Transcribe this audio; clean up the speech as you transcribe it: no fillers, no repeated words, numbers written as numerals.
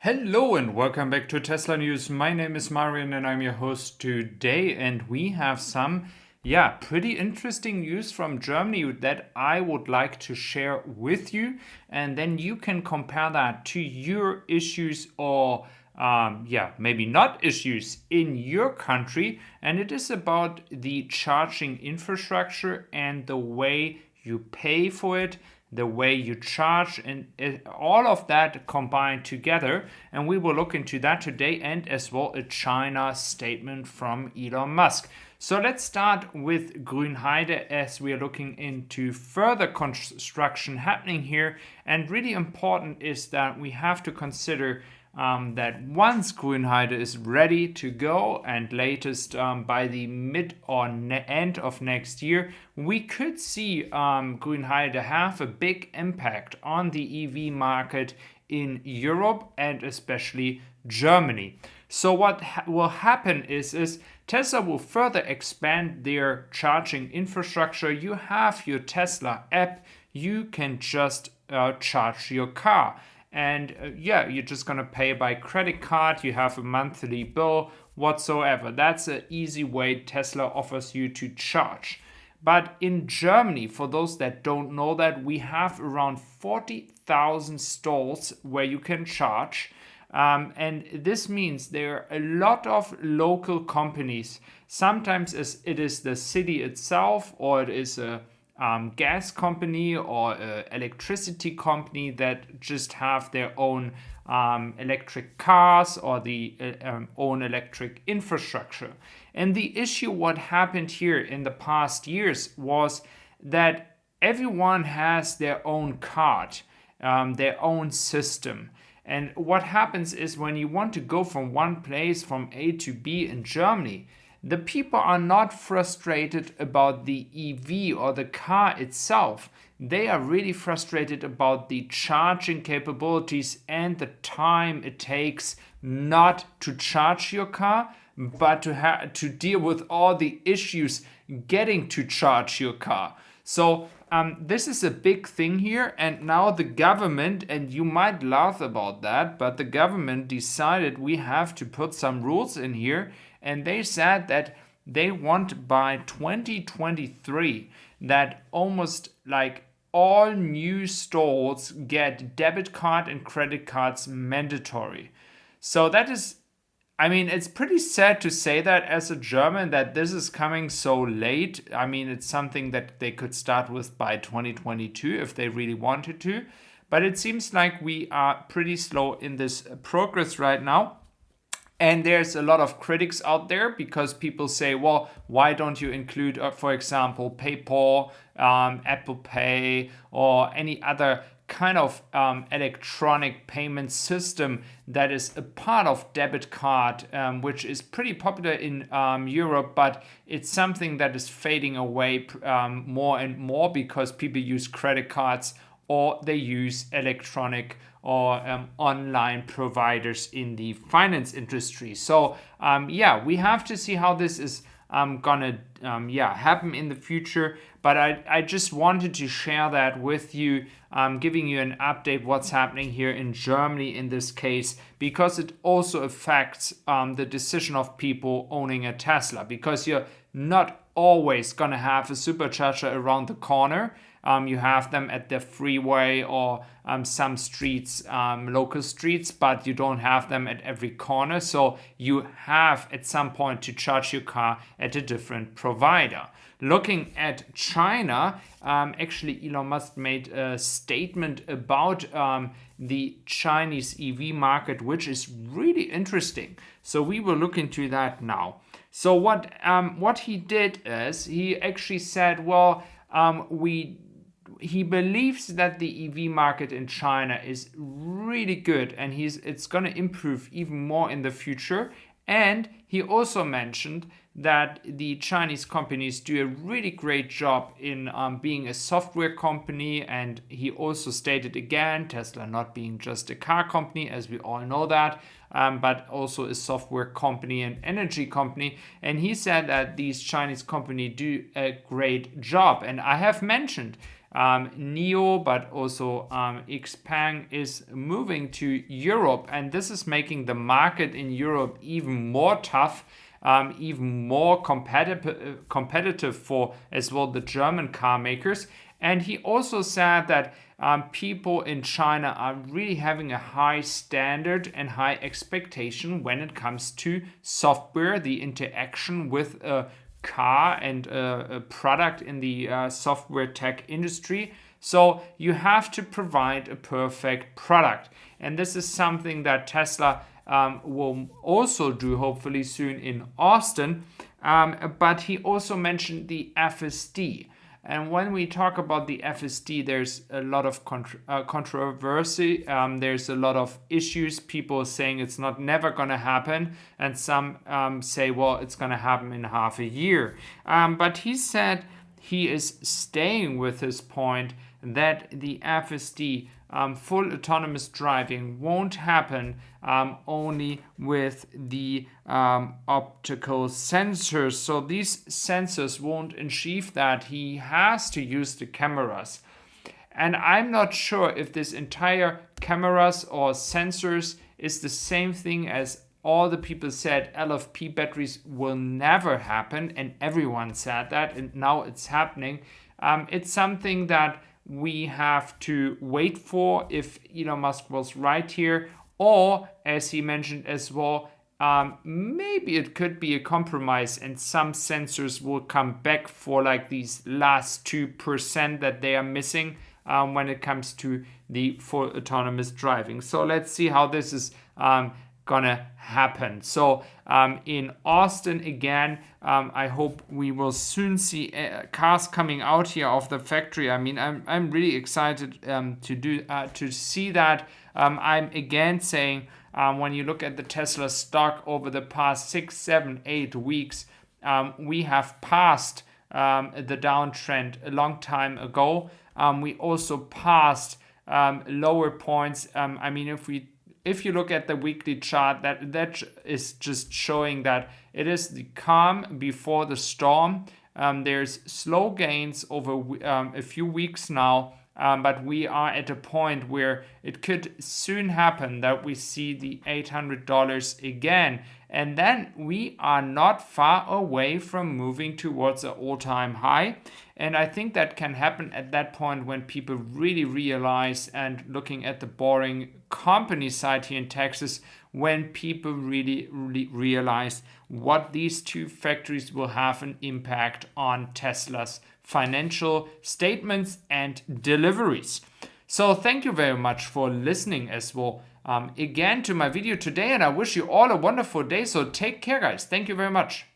Hello and welcome back to Teslanews. My name is Marian and I'm your host today. And we have some, pretty interesting news from Germany that I would like to share with you. And then you can compare that to your issues or, maybe not issues in your country. And it is about the charging infrastructure and the way you pay for it, the way you charge, and all of that combined together. And we will look into that today, and as well a China statement from Elon Musk. So let's start with Grünheide as we are looking into further construction happening here. And really important is that we have to consider that once Grünheide is ready to go, and latest by the mid or end of next year, we could see Grünheide have a big impact on the EV market in Europe and especially Germany. So what will happen is Tesla will further expand their charging infrastructure. You have your Tesla app, you can just charge your car. And you're just going to pay by credit card. You have a monthly bill whatsoever. That's an easy way Tesla offers you to charge. But in Germany, for those that don't know that, we have around 40,000 stalls where you can charge. And this means there are a lot of local companies. Sometimes it is the city itself, or it is a gas company or electricity company that just have their own electric cars or the own electric infrastructure. And the issue what happened here in the past years was that everyone has their own card, their own system. And what happens is when you want to go from one place from A to B in Germany, the people are not frustrated about the EV or the car itself. They are really frustrated about the charging capabilities and the time it takes not to charge your car, but to deal with all the issues getting to charge your car. So this is a big thing here, and now the government, and you might laugh about that, but the government decided we have to put some rules in here, and they said that they want by 2023 that almost like all new stalls get debit card and credit cards mandatory. So that is, it's pretty sad to say that as a German that this is coming so late. It's something that they could start with by 2022 if they really wanted to. But it seems like we are pretty slow in this progress right now. And there's a lot of critics out there because people say, well, why don't you include, for example, PayPal, Apple Pay, or any other kind of electronic payment system that is a part of debit card, which is pretty popular in Europe, but it's something that is fading away more and more because people use credit cards or they use electronic or online providers in the finance industry. So we have to see how this is gonna happen in the future. But I just wanted to share that with you, giving you an update what's happening here in Germany in this case, because it also affects the decision of people owning a Tesla, because you're not always gonna have a supercharger around the corner. You have them at the freeway or some streets, local streets, but you don't have them at every corner. So you have at some point to charge your car at a different provider. Looking at China, actually Elon Musk made a statement about the Chinese EV market, which is really interesting. So we will look into that now. So what he did is he actually said, he believes that the EV market in China is really good and it's going to improve even more in the future. And he also mentioned that the Chinese companies do a really great job in being a software company. And he also stated again, Tesla not being just a car company, as we all know that, but also a software company and energy company. And he said that these Chinese companies do a great job. And I have mentioned NIO, but also Xpeng is moving to Europe, and this is making the market in Europe even more tough, even more competitive for as well the German car makers. And he also said that people in China are really having a high standard and high expectation when it comes to software, the interaction with a car and a product in the software tech industry. So you have to provide a perfect product. And this is something that Tesla will also do hopefully soon in Austin. But he also mentioned the FSD. And when we talk about the FSD, there's a lot of controversy. There's a lot of issues. People saying it's never going to happen. And some say, well, it's going to happen in half a year. But he said he is staying with his point that the FSD, full autonomous driving, won't happen only with the optical sensors. So these sensors won't achieve that. He has to use the cameras. And I'm not sure if this entire cameras or sensors is the same thing as all the people said LFP batteries will never happen, and everyone said that, and now it's happening. It's something that we have to wait for if Elon Musk was right here, or as he mentioned as well, maybe it could be a compromise and some sensors will come back for like these last 2% that they are missing when it comes to the full autonomous driving. So let's see how this is gonna happen. So in Austin again, I hope we will soon see cars coming out here of the factory. I mean, I'm really excited to see that. I'm again saying when you look at the Tesla stock over the past 6, 7, 8 weeks, we have passed the downtrend a long time ago. We also passed lower points. I mean, if you look at the weekly chart, that is just showing that it is the calm before the storm. There's slow gains over a few weeks now, but we are at a point where it could soon happen that we see the $800 again. And then we are not far away from moving towards an all-time high. And I think that can happen at that point when people really realize, and looking at the boring company side here in Texas, when people really realize what these two factories will have an impact on Tesla's financial statements and deliveries. So thank you very much for listening as well again to my video today, and I wish you all a wonderful day. So take care, guys. Thank you very much.